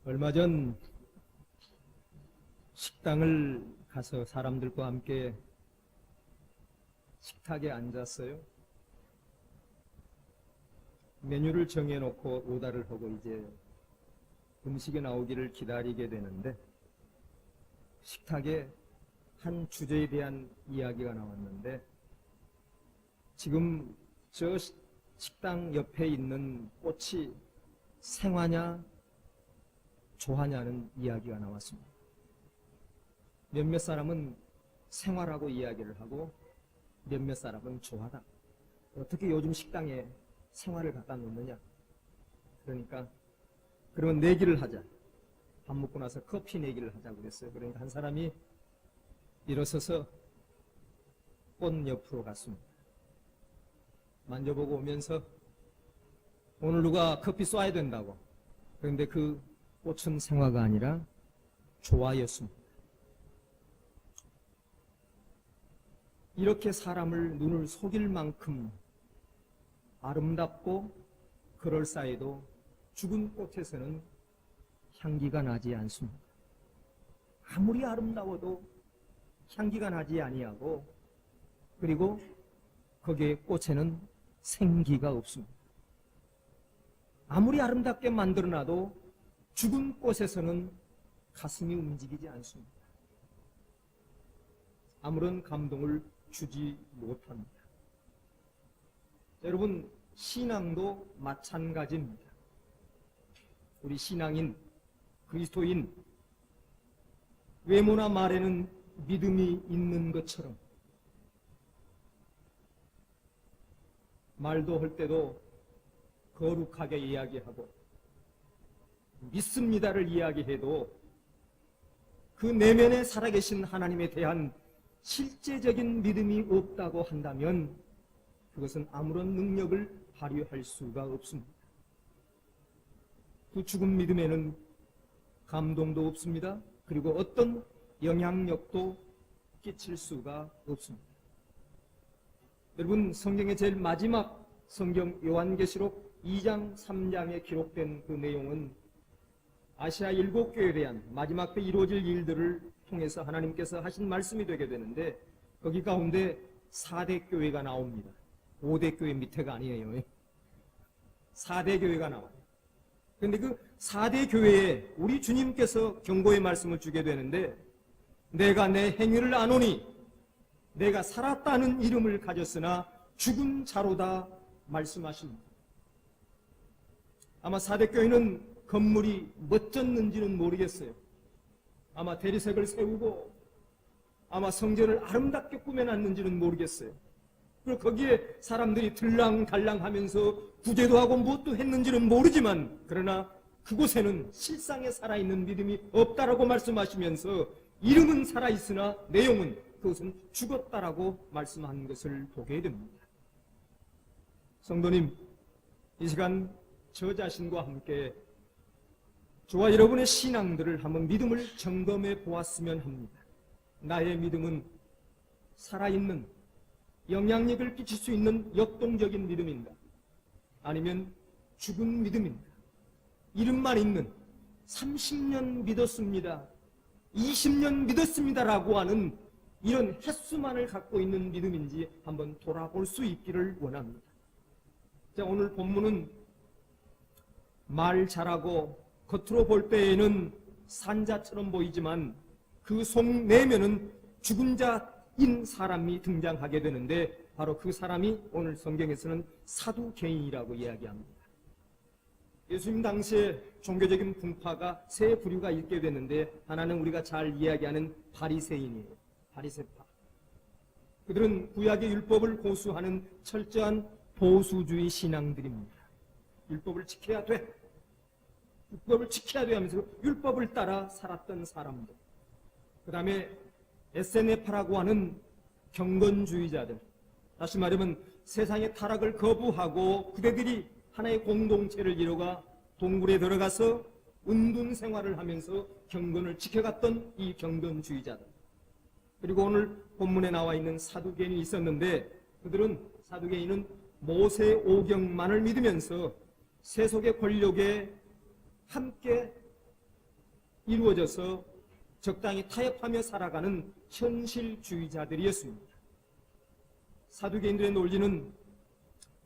얼마 전 식당을 가서 사람들과 함께 식탁에 앉았어요. 메뉴를 정해놓고 오다를 하고 이제 음식이 나오기를 기다리게 되는데 식탁에 한 주제에 대한 이야기가 나왔는데 지금 저 식당 옆에 있는 꽃이 생화냐 조화냐는 이야기가 나왔습니다. 몇몇 사람은 생화라고 이야기를 하고 몇몇 사람은 조화다. 어떻게 요즘 식당에 생화를 갖다 놓느냐. 그러니까 그러면 내기를 하자. 밥 먹고 나서 커피 내기를 하자고 그랬어요. 그러니까 한 사람이 일어서서 꽃 옆으로 갔습니다. 만져보고 오면서 오늘 누가 커피 쏴야 된다고. 그런데 그 꽃은 생화가 아니라 조화였습니다. 이렇게 사람을 눈을 속일 만큼 아름답고 그럴싸해도 죽은 꽃에서는 향기가 나지 않습니다. 아무리 아름다워도 향기가 나지 아니하고 그리고 거기에 꽃에는 생기가 없습니다. 아무리 아름답게 만들어놔도 죽은 꽃에서는 가슴이 움직이지 않습니다. 아무런 감동을 주지 못합니다. 여러분, 신앙도 마찬가지입니다. 우리 신앙인, 그리스도인, 외모나 말에는 믿음이 있는 것처럼 말도 할 때도 거룩하게 이야기하고 믿습니다를 이야기해도 그 내면에 살아계신 하나님에 대한 실제적인 믿음이 없다고 한다면 그것은 아무런 능력을 발휘할 수가 없습니다. 그 죽은 믿음에는 감동도 없습니다. 그리고 어떤 영향력도 끼칠 수가 없습니다. 여러분, 성경의 제일 마지막 성경 요한계시록 2장 3장에 기록된 그 내용은 아시아 7교회에 대한 마지막 때 이루어질 일들을 통해서 하나님께서 하신 말씀이 되게 되는데 거기 가운데 4대 교회가 나옵니다. 5대 교회 밑에가 아니에요. 4대 교회가 나와요. 그런데 그 4대 교회에 우리 주님께서 경고의 말씀을 주게 되는데 내가 내 행위를 아노니 내가 살았다는 이름을 가졌으나 죽은 자로다 말씀하십니다. 아마 4대 교회는 건물이 멋졌는지는 모르겠어요. 아마 대리석을 세우고 아마 성전을 아름답게 꾸며놨는지는 모르겠어요. 그리고 거기에 사람들이 들랑달랑하면서 구제도 하고 무엇도 했는지는 모르지만 그러나 그곳에는 실상에 살아있는 믿음이 없다라고 말씀하시면서 이름은 살아있으나 내용은 그것은 죽었다라고 말씀한 것을 보게 됩니다. 성도님, 이 시간 저 자신과 함께 저와 여러분의 신앙들을 한번 믿음을 점검해 보았으면 합니다. 나의 믿음은 살아있는 영향력을 끼칠 수 있는 역동적인 믿음인가? 아니면 죽은 믿음인가? 이름만 있는 30년 믿었습니다, 20년 믿었습니다라고 하는 이런 횟수만을 갖고 있는 믿음인지 한번 돌아볼 수 있기를 원합니다. 자, 오늘 본문은 말 잘하고 겉으로 볼 때에는 산자처럼 보이지만 그 속 내면은 죽은 자인 사람이 등장하게 되는데 바로 그 사람이 오늘 성경에서는 사두개인이라고 이야기합니다. 예수님 당시에 종교적인 분파가 세 부류가 있게 되는데 하나는 우리가 잘 이야기하는 바리새인이에요. 바리새파. 그들은 구약의 율법을 고수하는 철저한 보수주의 신앙들입니다. 율법을 지켜야 돼. 율법을 지켜야 돼 하면서 율법을 따라 살았던 사람들. 그 다음에 SNF라고 하는 경건주의자들. 다시 말하면 세상의 타락을 거부하고 그대들이 하나의 공동체를 이루가 동굴에 들어가서 은둔 생활을 하면서 경건을 지켜갔던 이 경건주의자들. 그리고 오늘 본문에 나와 있는 사두개인이 있었는데 그들은 사두개인은 모세 오경만을 믿으면서 세속의 권력에 함께 이루어져서 적당히 타협하며 살아가는 현실주의자들이었습니다. 사두개인들의 논리는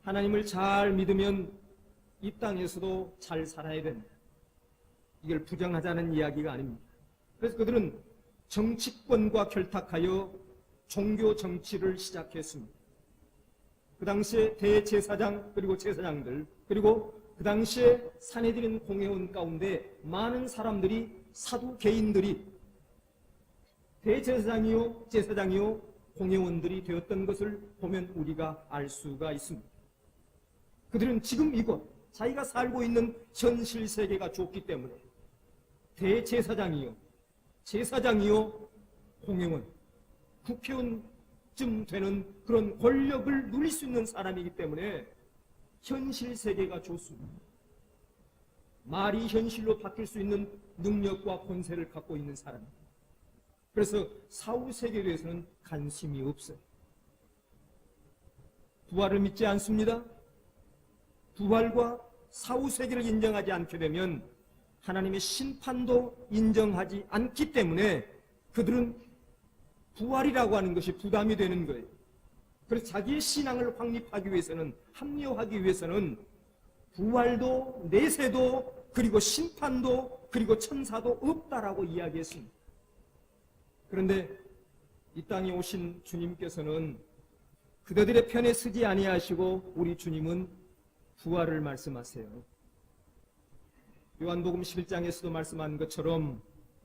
하나님을 잘 믿으면 이 땅에서도 잘 살아야 된다. 이걸 부정하자는 이야기가 아닙니다. 그래서 그들은 정치권과 결탁하여 종교 정치를 시작했습니다. 그 당시에 대제사장 그리고 제사장들 그리고 그 당시에 산헤드린 공회원 가운데 많은 사람들이 사두개인들이 대제사장이요 제사장이요 공회원들이 되었던 것을 보면 우리가 알 수가 있습니다. 그들은 지금 이곳 자기가 살고 있는 현실 세계가 좋기 때문에 대제사장이요 제사장이요 공회원 국회의원쯤 되는 그런 권력을 누릴 수 있는 사람이기 때문에 현실 세계가 좋습니다. 말이 현실로 바뀔 수 있는 능력과 권세를 갖고 있는 사람입니다. 그래서 사후 세계에 대해서는 관심이 없어요. 부활을 믿지 않습니다. 부활과 사후 세계를 인정하지 않게 되면 하나님의 심판도 인정하지 않기 때문에 그들은 부활이라고 하는 것이 부담이 되는 거예요. 그래서 자기의 신앙을 확립하기 위해서는 합리화하기 위해서는 부활도 내세도 그리고 심판도 그리고 천사도 없다라고 이야기했습니다. 그런데 이 땅에 오신 주님께서는 그들의 편에 서지 아니하시고 우리 주님은 부활을 말씀하세요. 요한복음 11장에서도 말씀한 것처럼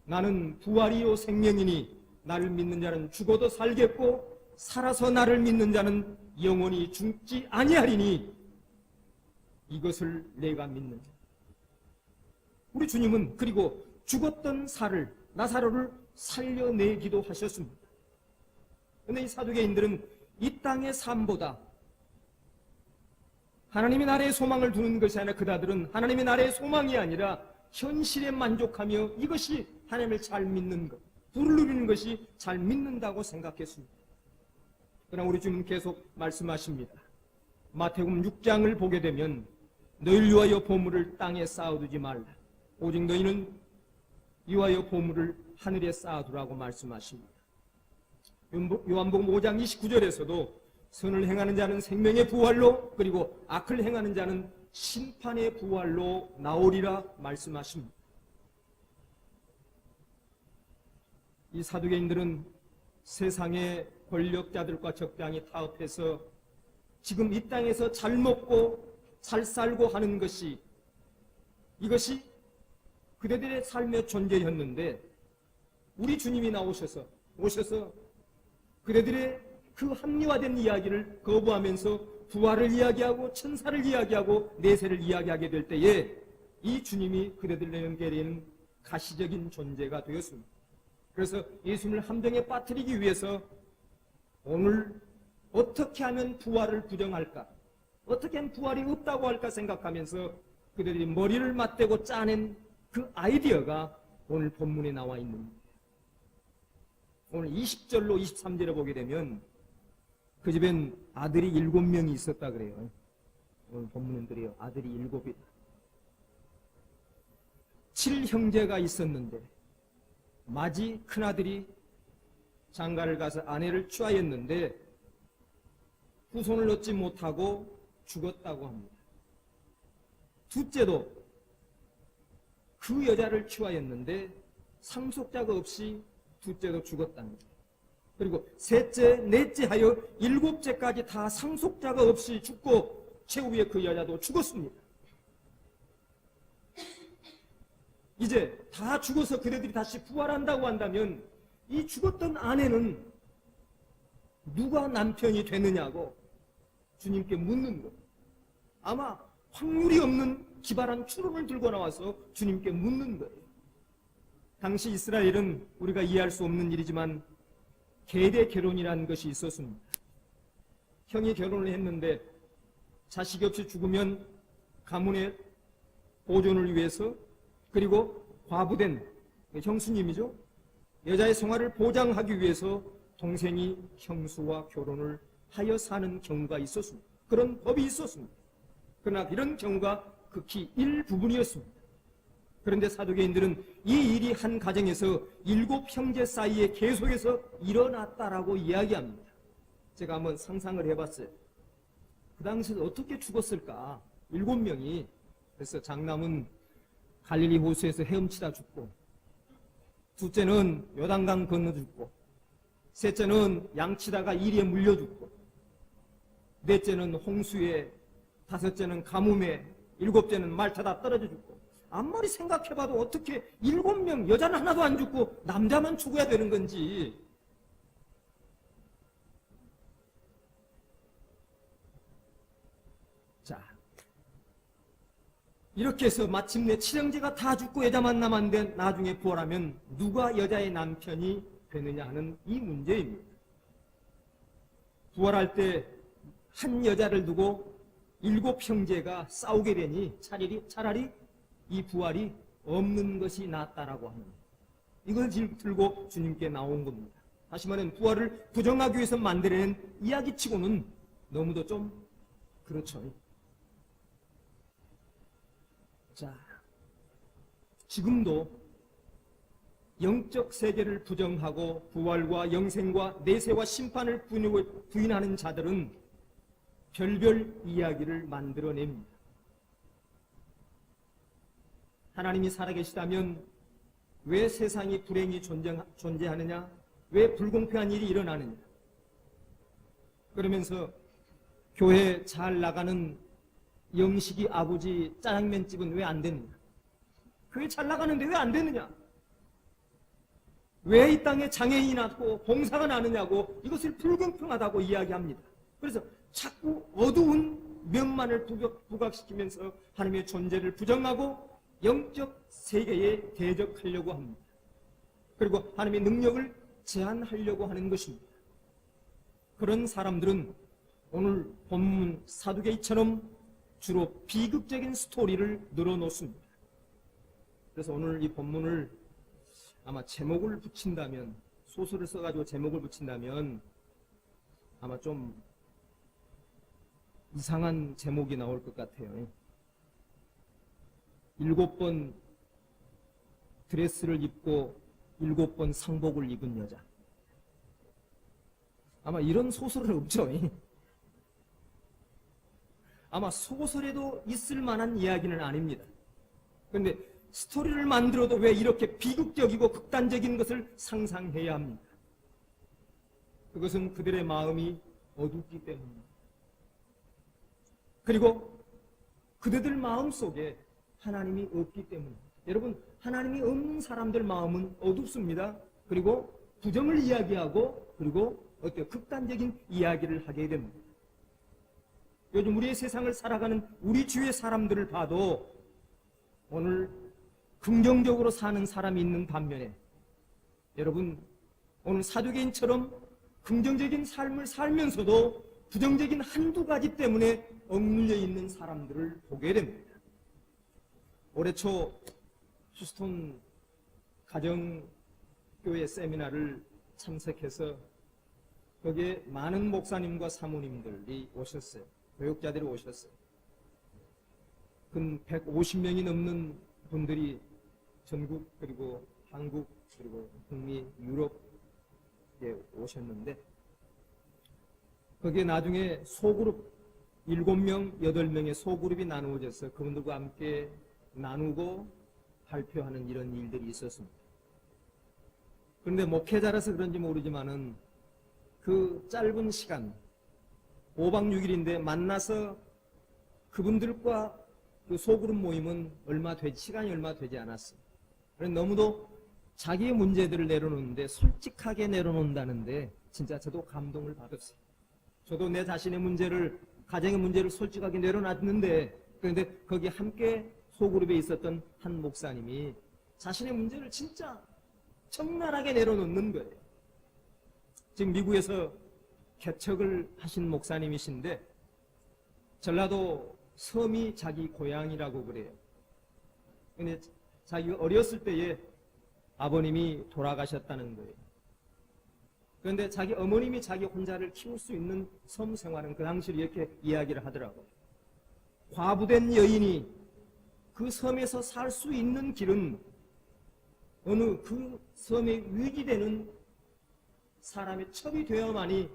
나는 부활이요 생명이니 나를 믿는 자는 죽어도 살겠고 살아서 나를 믿는 자는 영원히 죽지 아니하리니 이것을 내가 믿는 자. 우리 주님은 그리고 죽었던 나사로를 살려내기도 하셨습니다. 그런데 이 사두개인들은 이 땅의 삶보다 하나님의 나라의 소망을 두는 것이 아니라 그들은 하나님의 나라의 소망이 아니라 현실에 만족하며 이것이 하나님을 잘 믿는 것, 부를 누리는 것이 잘 믿는다고 생각했습니다. 그러나 우리 주님 계속 말씀하십니다. 마태복음 6장을 보게 되면 너희를 위하여 보물을 땅에 쌓아두지 말라. 오직 너희는 위하여 보물을 하늘에 쌓아두라고 말씀하십니다. 요한복음 5장 29절에서도 선을 행하는 자는 생명의 부활로 그리고 악을 행하는 자는 심판의 부활로 나오리라 말씀하십니다. 이 사두개인들은 세상의 권력자들과 적당히 타협해서 지금 이 땅에서 잘 먹고 잘 살고 하는 것이 이것이 그들의 삶의 존재였는데 우리 주님이 오셔서 그들의 그 합리화된 이야기를 거부하면서 부활을 이야기하고 천사를 이야기하고 내세를 이야기하게 될 때에 이 주님이 그들에게는 가시적인 존재가 되었습니다. 그래서 예수님을 함정에 빠뜨리기 위해서 오늘 어떻게 하면 부활을 부정할까? 어떻게 하면 부활이 없다고 할까 생각하면서 그들이 머리를 맞대고 짜낸 그 아이디어가 오늘 본문에 나와 있는 거예요. 오늘 20절로 23절에 보게 되면 그 집엔 아들이 7명이 있었다 그래요. 오늘 본문은 그래요. 아들이 7이다. 7형제가 있었는데 마지 큰아들이 장가를 가서 아내를 취하였는데 후손을 얻지 못하고 죽었다고 합니다. 둘째도 그 여자를 취하였는데 상속자가 없이 둘째도 죽었다는 거예요. 그리고 셋째, 넷째 하여 7째까지 다 상속자가 없이 죽고 최후에 그 여자도 죽었습니다. 이제 다 죽어서 그들이 다시 부활한다고 한다면 이 죽었던 아내는 누가 남편이 되느냐고 주님께 묻는 거예요. 아마 확률이 없는 기발한 추론을 들고 나와서 주님께 묻는 거예요. 당시 이스라엘은 우리가 이해할 수 없는 일이지만 계대 결혼이라는 것이 있었습니다. 형이 결혼을 했는데 자식이 없이 죽으면 가문의 보존을 위해서 그리고 과부된 형수님이죠. 여자의 생활을 보장하기 위해서 동생이 형수와 결혼을 하여 사는 경우가 있었습니다. 그런 법이 있었습니다. 그러나 이런 경우가 극히 일부분이었습니다. 그런데 사두개인들은 이 일이 한 가정에서 7 형제 사이에 계속해서 일어났다라고 이야기합니다. 제가 한번 상상을 해봤어요. 그 당시에 어떻게 죽었을까? 7명이. 그래서 장남은 갈릴리 호수에서 헤엄치다 죽고, 둘째는 요단강 건너 죽고, 셋째는 양치다가 이리에 물려 죽고, 넷째는 홍수에, 다섯째는 가뭄에, 일곱째는 말 타다 떨어져 죽고. 아무리 생각해봐도 어떻게 7명, 여자는 하나도 안 죽고 남자만 죽어야 되는 건지. 자, 이렇게 해서 마침내 7형제가 다 죽고 여자만 남았는데 나중에 부활하면 누가 여자의 남편이 되느냐 하는 이 문제입니다. 부활할 때 한 여자를 두고 7 형제가 싸우게 되니 차라리 이 부활이 없는 것이 낫다라고 합니다. 이걸 들고 주님께 나온 겁니다. 다시 말하면 부활을 부정하기 위해서 만들어낸 이야기치고는 너무도 좀 그렇죠. 자, 지금도 영적 세계를 부정하고 부활과 영생과 내세와 심판을 부인하는 자들은 별별 이야기를 만들어냅니다. 하나님이 살아계시다면 왜 세상이 불행이 존재하느냐? 왜 불공평한 일이 일어나느냐? 그러면서 교회 잘 나가는 영식이 아버지 짜장면집은 왜 안 되느냐? 교회 잘 나가는데 왜 안 되느냐? 왜 이 땅에 장애인이 낳고 봉사가 나느냐고 이것을 불공평하다고 이야기합니다. 그래서 자꾸 어두운 면만을 부각시키면서 하나님의 존재를 부정하고 영적 세계에 대적하려고 합니다. 그리고 하나님의 능력을 제한하려고 하는 것입니다. 그런 사람들은 오늘 본문 사두개이처럼 주로 비극적인 스토리를 늘어놓습니다. 그래서 오늘 이 본문을 아마 제목을 붙인다면, 소설을 써가지고 제목을 붙인다면 아마 좀 이상한 제목이 나올 것 같아요. 7번 드레스를 입고 7번 상복을 입은 여자. 아마 이런 소설은 없죠. 아마 소설에도 있을 만한 이야기는 아닙니다. 그런데 스토리를 만들어도 왜 이렇게 비극적이고 극단적인 것을 상상해야 합니까? 그것은 그들의 마음이 어둡기 때문입니다. 그리고 그들의 마음 속에 하나님이 없기 때문입니다. 여러분, 하나님이 없는 사람들 마음은 어둡습니다. 그리고 부정을 이야기하고, 그리고 어때요? 극단적인 이야기를 하게 됩니다. 요즘 우리의 세상을 살아가는 우리 주위의 사람들을 봐도 오늘 긍정적으로 사는 사람이 있는 반면에, 여러분, 오늘 사두개인처럼 긍정적인 삶을 살면서도 부정적인 한두 가지 때문에 억눌려 있는 사람들을 보게 됩니다. 올해 초 휴스턴 가정교회 세미나를 참석해서 거기에 많은 목사님과 사모님들이 오셨어요. 교육자들이 오셨어요. 근 150명이 넘는 분들이 전국, 그리고 한국, 그리고 북미, 유럽에 오셨는데, 거기에 나중에 소그룹 7명, 8명의 소그룹이 나누어져서 그분들과 함께 나누고 발표하는 이런 일들이 있었습니다. 그런데 목회자라서 그런지 모르지만은 그 짧은 시간, 5박 6일인데 만나서 그분들과 그 소그룹 모임은 시간이 얼마 되지 않았어요. 그런데 너무도 자기의 문제들을 내려놓는데, 솔직하게 내려놓는다는데 진짜 저도 감동을 받았어요. 저도 내 자신의 문제를, 가정의 문제를 솔직하게 내려놨는데, 그런데 거기 함께 소그룹에 있었던 한 목사님이 자신의 문제를 진짜 적나라하게 내려놓는 거예요. 지금 미국에서 개척을 하신 목사님이신데, 전라도 섬이 자기 고향이라고 그래요. 근데 자기가 어렸을 때에 아버님이 돌아가셨다는 거예요. 그런데 자기 어머님이 자기 혼자를 키울 수 있는 섬 생활은 그 당시에 이렇게 이야기를 하더라고요. 과부된 여인이 그 섬에서 살 수 있는 길은 어느 그 섬에 위기되는 사람의 첩이 되어야만이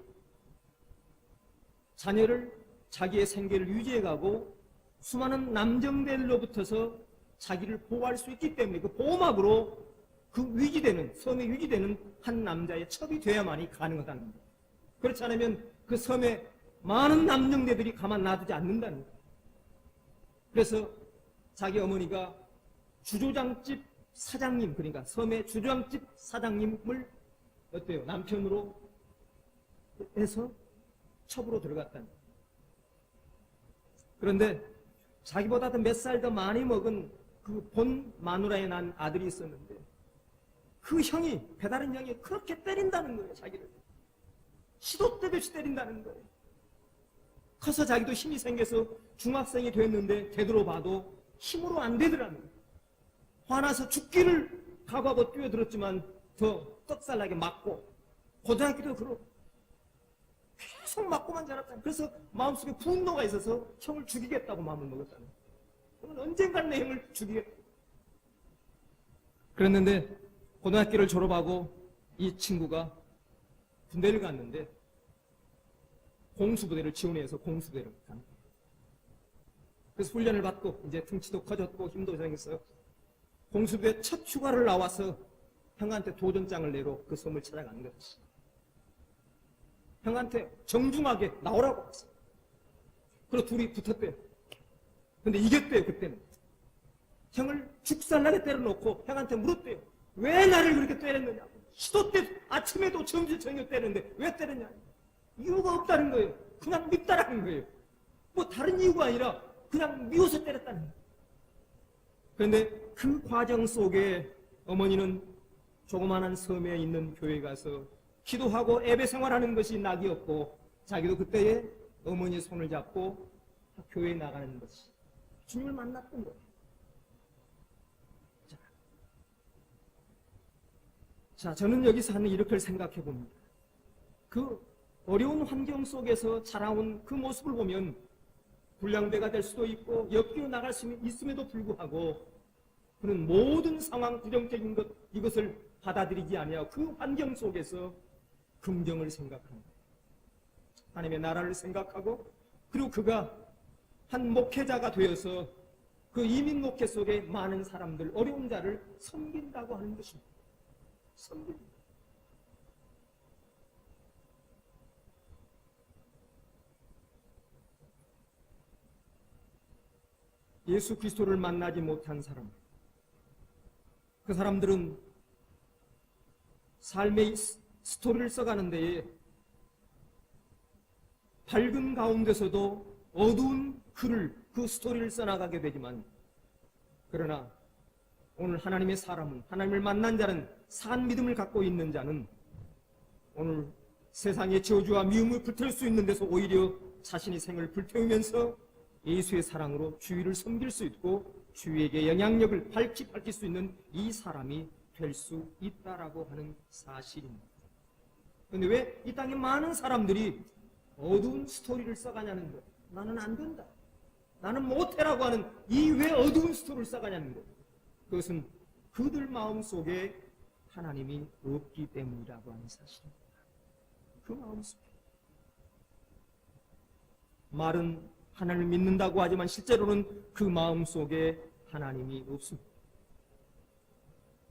자녀를 자기의 생계를 유지해가고 수많은 남정들로부터서 자기를 보호할 수 있기 때문에 그 보호막으로 그 위기되는 섬에 위기되는 한 남자의 첩이 되어야만이 가능하다는 겁니다. 그렇지 않으면 그 섬에 많은 남정대들이 가만 놔두지 않는다는 거예요. 그래서 자기 어머니가 주조장집 사장님, 그러니까 섬의 주조장집 사장님을 어때요? 남편으로 해서 첩으로 들어갔다는 거예요. 그런데 자기보다 더 몇 살 더 많이 먹은 그 본 마누라에 난 아들이 있었는데 그 형이, 배다른 형이 그렇게 때린다는 거예요. 자기를 시도 때도 없이 때린다는 거예요. 커서 자기도 힘이 생겨서 중학생이 됐는데 되돌아봐도 힘으로 안 되더라는 거예요. 화나서 죽기를 각오하고 뛰어들었지만 더 떡살나게 맞고, 고등학교도 그렇고 계속 맞고만 자랐다는. 그래서 마음속에 분노가 있어서 형을 죽이겠다고 마음을 먹었다는 거예요. 언젠간 내 형을 죽이겠다. 그랬는데 고등학교를 졸업하고 이 친구가 군대를 갔는데 공수부대를 지원해서 공수부대를 간 거예요. 그래서 훈련을 받고 이제 등치도 커졌고 힘도 생겼어요. 공수부대 첫 휴가를 나와서 형한테 도전장을 내러 그 섬을 찾아가는 거지. 형한테 정중하게 나오라고 했어요. 그리고 둘이 붙었대요. 근데 이겼대요. 그때는 형을 죽살나게 때려놓고 형한테 물었대요. 왜 나를 그렇게 때렸느냐. 시도 때 아침에도 점심 저녁 때렸는데 왜 때렸냐. 이유가 없다는 거예요. 그냥 밉다라는 거예요. 뭐 다른 이유가 아니라 그냥 미워서 때렸다는 거예요. 그런데 그 과정 속에 어머니는 조그마한 섬에 있는 교회에 가서 기도하고 예배 생활하는 것이 낙이었고, 자기도 그때에 어머니의 손을 잡고 교회에 나가는 것이 주님을 만났던 거예요. 자, 저는 여기서 하는 이렇게 생각해 봅니다. 그 어려운 환경 속에서 자라온 그 모습을 보면 불량배가 될 수도 있고 역기로 나갈 수 있음에도 불구하고 그는 모든 상황, 부정적인 것, 이것을 받아들이지 아니하고 그 환경 속에서 긍정을 생각합니다. 하나님의 나라를 생각하고, 그리고 그가 한 목회자가 되어서 그 이민 목회 속에 많은 사람들, 어려운 자를 섬긴다고 하는 것입니다. 섬깁니다. 예수 그리스도를 만나지 못한 사람, 그 사람들은 삶의 스토리를 써가는 데에 밝은 가운데서도 어두운 글을, 그 스토리를 써나가게 되지만, 그러나 오늘 하나님의 사람은, 하나님을 만난 자는, 산 믿음을 갖고 있는 자는 오늘 세상의 저주와 미움을 불태울 수 있는 데서 오히려 자신의 생을 불태우면서 예수의 사랑으로 주위를 섬길 수 있고 주위에게 영향력을 밝힐 수 있는 이 사람이 될 수 있다라고 하는 사실입니다. 그런데 왜 이 땅에 많은 사람들이 어두운 스토리를 써가냐는 거예요. 나는 안 된다, 나는 못해라고 하는 이 왜 어두운 스토리를 써가냐는 거예요. 그것은 그들 마음속에 하나님이 없기 때문이라고 하는 사실입니다. 그 마음속에 말은 하나님을 믿는다고 하지만 실제로는 그 마음속에 하나님이 없습니다.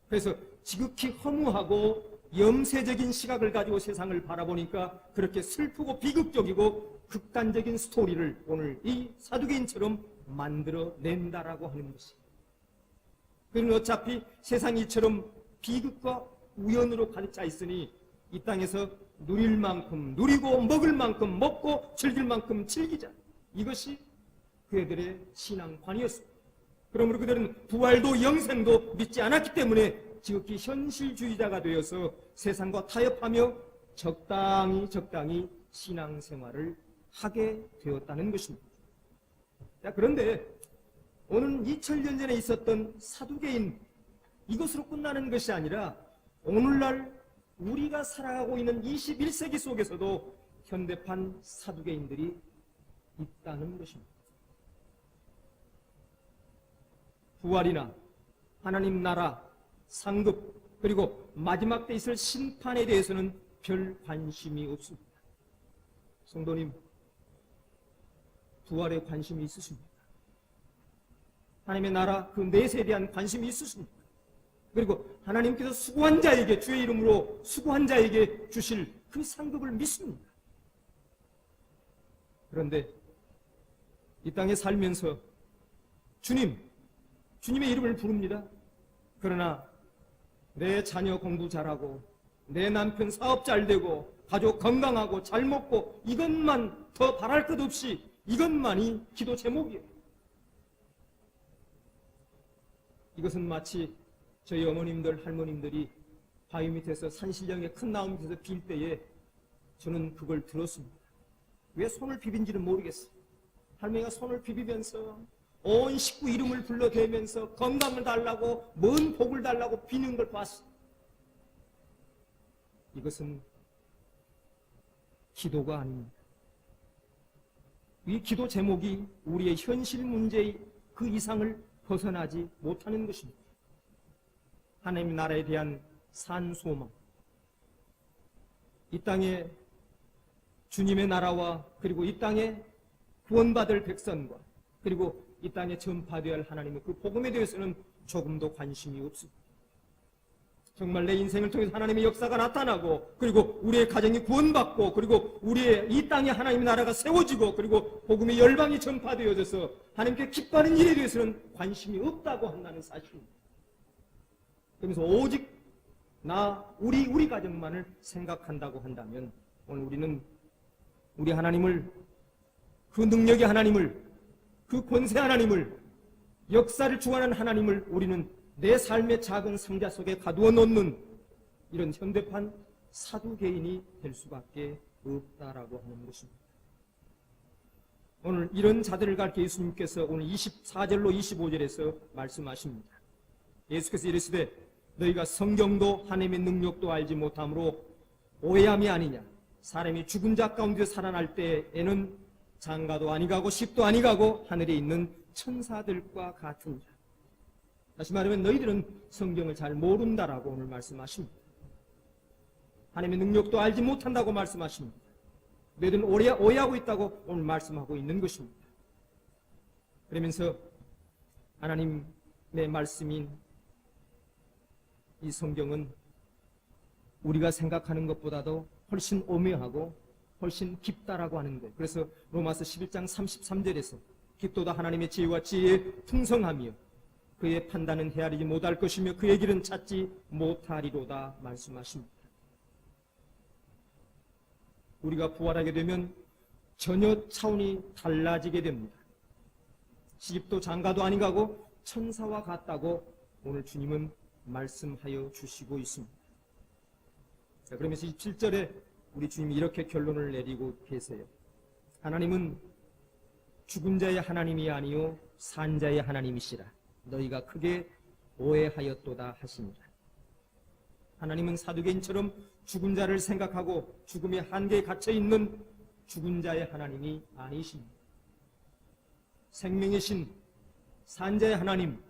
그래서 지극히 허무하고 염세적인 시각을 가지고 세상을 바라보니까 그렇게 슬프고 비극적이고 극단적인 스토리를 오늘 이 사두개인처럼 만들어낸다라고 하는 것입니다. 그는 어차피 세상이 이처럼 비극과 우연으로 가득 차 있으니 이 땅에서 누릴 만큼 누리고 먹을 만큼 먹고 즐길 만큼 즐기자. 이것이 그들의 신앙관이었습니다. 그러므로 그들은 부활도 영생도 믿지 않았기 때문에 지극히 현실주의자가 되어서 세상과 타협하며 적당히 신앙생활을 하게 되었다는 것입니다. 자, 그런데 오늘 2000년 전에 있었던 사두개인, 이것으로 끝나는 것이 아니라 오늘날 우리가 살아가고 있는 21세기 속에서도 현대판 사두개인들이 있다는 것입니다. 부활이나 하나님 나라, 상급, 그리고 마지막 때 있을 심판에 대해서는 별 관심이 없습니다. 성도님, 부활에 관심이 있으십니까? 하나님의 나라 그 넷에 대한 관심이 있으십니까? 그리고 하나님께서 수고한 자에게, 주의 이름으로 수고한 자에게 주실 그 상급을 믿습니다. 그런데 이 땅에 살면서 주님의 이름을 부릅니다. 그러나 내 자녀 공부 잘하고 내 남편 사업 잘 되고 가족 건강하고 잘 먹고 이것만 더 바랄 것 없이 이것만이 기도 제목이에요. 이것은 마치 저희 어머님들, 할머님들이 바위 밑에서 산신령의 큰 나무 밑에서 빌 때에 저는 그걸 들었습니다. 왜 손을 비빈지는 모르겠어요. 할머니가 손을 비비면서 온 식구 이름을 불러대면서 건강을 달라고 먼 복을 달라고 비는 걸 봤어요. 이것은 기도가 아닙니다. 이 기도 제목이 우리의 현실 문제의 그 이상을 벗어나지 못하는 것입니다. 하나님 나라에 대한 산소망, 이 땅에 주님의 나라와 그리고 이 땅에 구원받을 백성과 그리고 이 땅에 전파되어야 할 하나님의 그 복음에 대해서는 조금도 관심이 없습니다. 정말 내 인생을 통해서 하나님의 역사가 나타나고 그리고 우리의 가정이 구원받고 그리고 우리의 이 땅에 하나님의 나라가 세워지고 그리고 복음의 열방이 전파되어져서 하나님께 기뻐하는 일에 대해서는 관심이 없다고 한다는 사실입니다. 그러면서 오직 우리 가정만을 생각한다고 한다면 오늘 우리는 우리 하나님을, 그 능력의 하나님을, 그 권세 하나님을, 역사를 주관하는 하나님을 우리는 내 삶의 작은 상자 속에 가두어 놓는 이런 현대판 사두개인이 될 수밖에 없다라고 하는 것입니다. 오늘 이런 자들을 가르쳐 예수님께서 오늘 24절로 25절에서 말씀하십니다. 예수께서 이르시되 너희가 성경도 하나님의 능력도 알지 못함으로 오해함이 아니냐. 사람이 죽은 자 가운데 살아날 때에는 장가도 아니가고 십도 아니가고 하늘에 있는 천사들과 같으니라. 다시 말하면 너희들은 성경을 잘 모른다라고 오늘 말씀하십니다. 하나님의 능력도 알지 못한다고 말씀하십니다. 너희들은 오해하고 있다고 오늘 말씀하고 있는 것입니다. 그러면서 하나님의 말씀인 이 성경은 우리가 생각하는 것보다도 훨씬 오묘하고 훨씬 깊다라고 하는 거예요. 그래서 로마서 11장 33절에서 깊도다 하나님의 지혜와 지혜에 풍성하며 그의 판단은 헤아리지 못할 것이며 그의 길은 찾지 못하리로다 말씀하십니다. 우리가 부활하게 되면 전혀 차원이 달라지게 됩니다. 시집도 장가도 아니가고 천사와 같다고 오늘 주님은 말씀하여 주시고 있습니다. 자, 그러면서 27절에 우리 주님이 이렇게 결론을 내리고 계세요. 하나님은 죽은 자의 하나님이 아니요 산 자의 하나님이시라. 너희가 크게 오해하였도다 하시니라. 하나님은 사두개인처럼 죽은 자를 생각하고 죽음의 한계에 갇혀 있는 죽은 자의 하나님이 아니십니다. 생명의 신, 산 자의 하나님,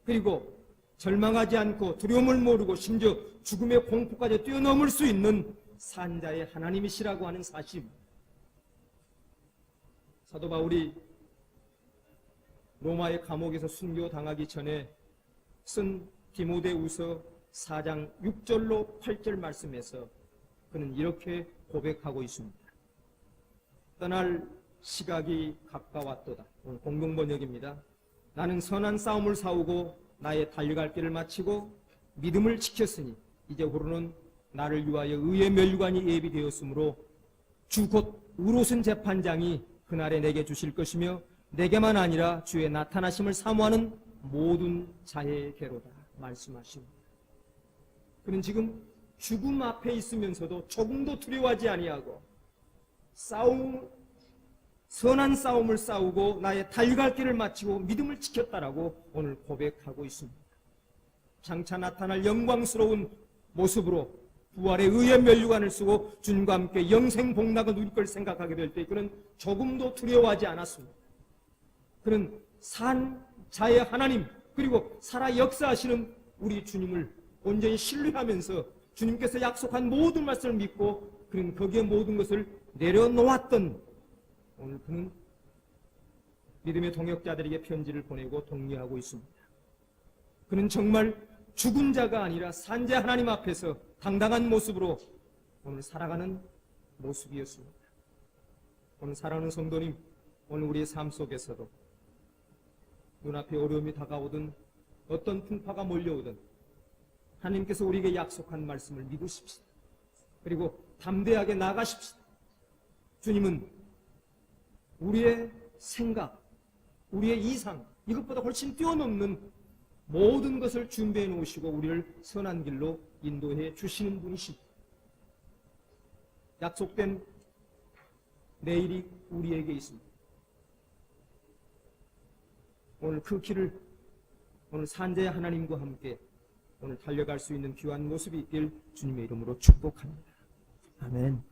그리고 절망하지 않고 두려움을 모르고 심지어 죽음의 공포까지 뛰어넘을 수 있는 산 자의 하나님이시라고 하는 사실입니다. 사도 바울이 로마의 감옥에서 순교당하기 전에 쓴 디모데후서 4장 6절로 8절 말씀에서 그는 이렇게 고백하고 있습니다. 떠날 시각이 가까웠도다. 오늘 공동번역입니다. 나는 선한 싸움을 싸우고 나의 달려갈 길을 마치고 믿음을 지켰으니 이제 후로는 나를 위하여 의의 멸관이 예비되었으므로 주 곧 의로우신 재판장이 그날에 내게 주실 것이며 내게만 아니라 주의 나타나심을 사모하는 모든 자에게로다 말씀하십니다. 그는 지금 죽음 앞에 있으면서도 조금도 두려워하지 아니하고 선한 싸움을 싸우고 나의 달려갈 길을 마치고 믿음을 지켰다라고 오늘 고백하고 있습니다. 장차 나타날 영광스러운 모습으로 부활의 의의 면류관을 쓰고 주님과 함께 영생 복락을 누릴 걸 생각하게 될 때 그는 조금도 두려워하지 않았습니다. 그는 산 자의 하나님 그리고 살아 역사하시는 우리 주님을 온전히 신뢰하면서 주님께서 약속한 모든 말씀을 믿고 그는 거기에 모든 것을 내려놓았던 오늘 그는 믿음의 동역자들에게 편지를 보내고 독려하고 있습니다. 그는 정말 죽은 자가 아니라 산자 하나님 앞에서 당당한 모습으로 오늘 살아가는 모습이었습니다. 오늘 사랑하는 성도님, 오늘 우리의 삶 속에서도 눈앞에 어려움이 다가오든 어떤 풍파가 몰려오든 하나님께서 우리에게 약속한 말씀을 믿으십시다. 그리고 담대하게 나가십시다. 주님은 우리의 생각, 우리의 이상, 이것보다 훨씬 뛰어넘는 모든 것을 준비해 놓으시고 우리를 선한 길로 인도해 주시는 분이십니다. 약속된 내일이 우리에게 있습니다. 오늘 그 길을 오늘 산자의 하나님과 함께 오늘 달려갈 수 있는 귀한 모습이 있길 주님의 이름으로 축복합니다. 아멘.